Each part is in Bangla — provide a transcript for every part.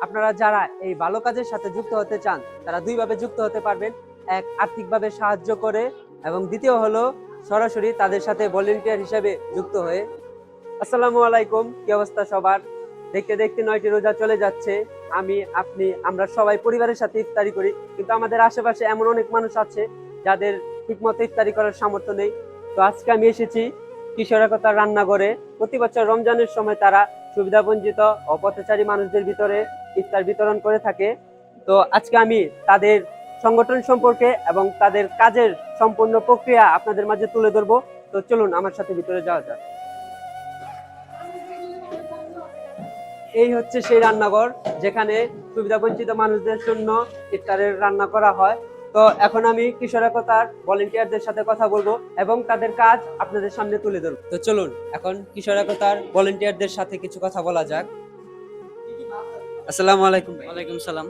আপনারা যারা এই ভালো কাজের সাথে যুক্ত হতে চান তারা দুইভাবে যুক্ত হতে পারবেন। এক, আর্থিকভাবে সাহায্য করে, এবং দ্বিতীয় হলো সরাসরি তাদের সাথে ভলেন্টিয়ার হিসেবে যুক্ত হয়ে। আসসালামু আলাইকুম, কি অবস্থা সবার? দেখতে দেখতে 9টি রোজা চলে যাচ্ছে। আমি, আপনি, আমরা সবাই পরিবারের সাথে ইফতারি করি, কিন্তু আমাদের আশেপাশে এমন অনেক মানুষ আছে যাদের ঠিকমতো ইফতারি করার সামর্থ্য নেই। তো আজকে আমি এসেছি কিশোর একতার রান্নাঘরে। প্রতি বছর রমজানের সময় তারা সুবিধাবঞ্চিত ও পথচারী মানুষদের ভিতরে ইফতার বিতরণ করে থাকে। তো আজকে আমি তাদের সংগঠন সম্পর্কে এবং তাদের কাজের সম্পূর্ণ প্রক্রিয়া আপনাদের মাঝে তুলে ধরবো। তো চলুন আমার সাথে ভিতরে যাওয়া যাক। এই হচ্ছে সেই রান্নাঘর যেখানে সুবিধাবঞ্চিত মানুষদের জন্য ইফতারের রান্না করা হয়। তো এখন আমি কিশোর একতার ভলেন্টিয়ারদের সাথে কথা বলবো এবং তাদের কাজ আপনাদের সামনে তুলে ধরবো। তো চলুন এখন কিশোর একতার ভলেন্টিয়ারদের সাথে কিছু কথা বলা যাক। আসসালামু আলাইকুম। ওয়ালাইকুম সালাম।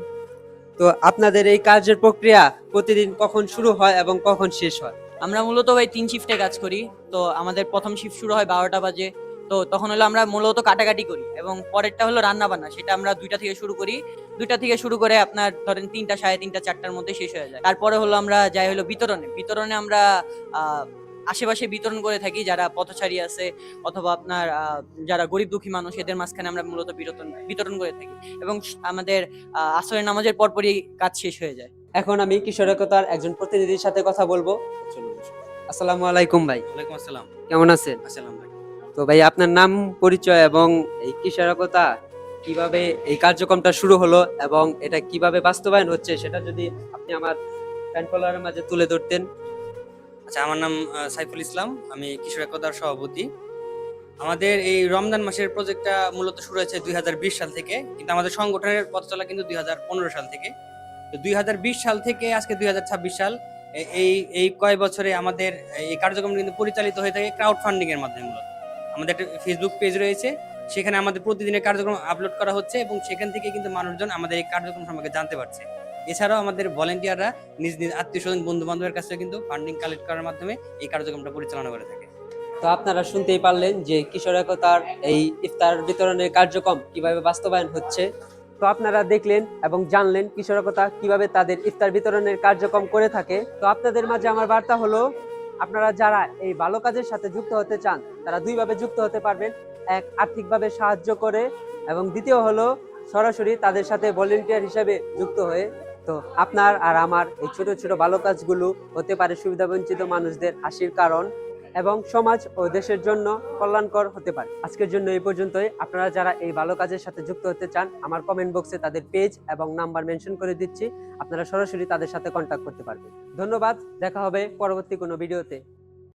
তো আপনাদের এই কাজের প্রক্রিয়া প্রতিদিন কখন শুরু হয় এবং কখন শেষ হয়? আমরা মূলত ভাই 3 শিফটে কাজ করি। তো আমাদের প্রথম শিফট শুরু হয় 12টা বাজে। তো তখন হলো আমরা মূলত কাটাকাটি করি এবং পরেরটা হলো রান্না বান্না, সেটা আমরা 2টা থেকে শুরু করি। 2টা থেকে শুরু করে আপনার ধরেন 3টা, 3:30, 4টার মধ্যে শেষ হয়ে যায়। তারপরে হলো আমরা যাই হলো বিতরণে আমরা আশেপাশে বিতরণ করে থাকি, যারা পথচারী আছে অথবা আপনার যারা গরিব দুঃখী মানুষ, এদের মাঝখানে আমরা মূলত বিতরণ করে থাকি এবং আমাদের আসরের নামাজের পরপরই কাজ শেষ হয়ে যায়। এখন আমি কিশোর একতার একজন প্রতিনিধির সাথে কথা বলবো। আসসালামু আলাইকুম ভাই, ওয়ালাইকুম আসসালাম। কেমন আছেন? আসসালাম ভাই। তো ভাই, আপনার নাম, পরিচয় এবং এই কিশোর একতা কিভাবে এই কার্যক্রমটা শুরু হলো এবং এটা কিভাবে বাস্তবায়ন হচ্ছে সেটা যদি আপনি আমার ফ্যান ফলোয়ারের মাঝে তুলে ধরতেন। আচ্ছা, আমার নাম সাইফুল ইসলাম। আমি কিশোর একতার সভাপতি। আমাদের এই রমজান মাসের প্রজেক্টটা মূলত শুরু হয়েছে 2020 সাল থেকে, কিন্তু আমাদের সংগঠনের পথ চলা কিন্তু 2015 সাল থেকে। তো 2020 সাল থেকে আজকে 2026 সাল, এই এই কয় বছরে আমাদের এই কার্যক্রম কিন্তু পরিচালিত হয়ে থাকে ক্রাউড ফান্ডিং এর মাধ্যমে। মূলত আমাদের একটা ফেসবুক পেজ রয়েছে, সেখানে আমাদের প্রতিদিনের কার্যক্রম আপলোড করা হচ্ছে এবং সেখান থেকে কিন্তু মানুষজন আমাদের এই কার্যক্রম সম্পর্কে জানতে পারছে। এছাড়াও আমাদের ভলেন্টিয়াররা নিজ নিজ আত্মীয় স্বজন, বন্ধু বান্ধবের কাছে কিন্তু ফান্ডিং কালেক্ট করার মাধ্যমে এই কার্যক্রমটা পরিচালনা করে থাকে। তো আপনারা শুনতেই পারলেন যে কিশোর একতার এই ইফতার বিতরণের কার্যক্রম কিভাবে বাস্তবায়ন হচ্ছে। তো আপনারা দেখলেন এবং জানলেন কিশোর একতা কিভাবে তাদের ইফতার বিতরণের কার্যক্রম করে থাকে। তো আপনাদের মাঝে আমার বার্তা হলো, আপনারা যারা এই ভালো কাজের সাথে যুক্ত হতে চান তারা দুইভাবে যুক্ত হতে পারবেন। এক, আর্থিকভাবে সাহায্য করে, এবং দ্বিতীয় হলো সরাসরি তাদের সাথে ভলেন্টিয়ার হিসেবে যুক্ত হয়ে। তো আপনার আর আমার এই ছোট ছোট ভালো কাজগুলো হতে পারে সুবিধাবঞ্চিত মানুষদের হাসির কারণ এবং সমাজ ও দেশের জন্য কল্যাণকর হতে পারে। আজকের জন্য এই পর্যন্তই। আপনারা যারা এই ভালো কাজের সাথে যুক্ত হতে চান, আমার কমেন্ট বক্সে তাদের পেজ এবং নাম্বার মেনশন করে দিচ্ছি, আপনারা সরাসরি তাদের সাথে কন্ট্যাক্ট করতে পারবেন। ধন্যবাদ, দেখা হবে পরবর্তী কোনো ভিডিওতে।